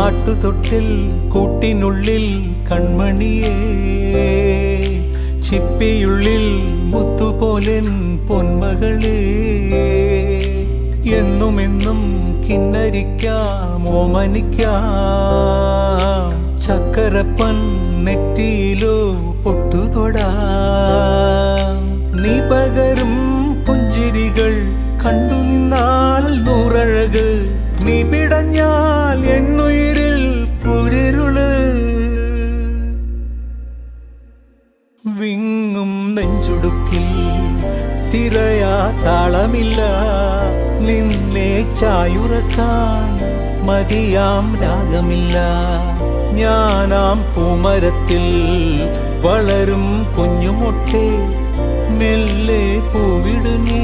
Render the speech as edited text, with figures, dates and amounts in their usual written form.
ആട്ടുതൊട്ടിൽ കൂട്ടിനുള്ളിൽ കൺമണിയേ, ചിപ്പിയുള്ളിൽ മുത്തുപോലെൻ പൊന്മകളേ, എന്നുമെന്നും കിന്നരിക്കാം ഓമനിക്കാം, ചക്കരപ്പൻ നെറ്റിയിലോ പൊട്ടുതൊടാം. നീ പകരും പുഞ്ചിരികൾ കണ്ടു നിന്നാൽ നൂറഴക്, നീ പിടഞ്ഞാൽ എന്നുയിരിൽ പുരിരുള്. വിങ്ങും നെഞ്ചുടുക്കിൽ തിരയാ താളമില്ല, നിന്നെ ചായുറക്കാൻ മതിയാം രാഗമില്ല. ഞാനാം പൂമരത്തിൽ വളരും കുഞ്ഞുമൊട്ടെ, മെല്ലെ പൂവിടുന്നേ.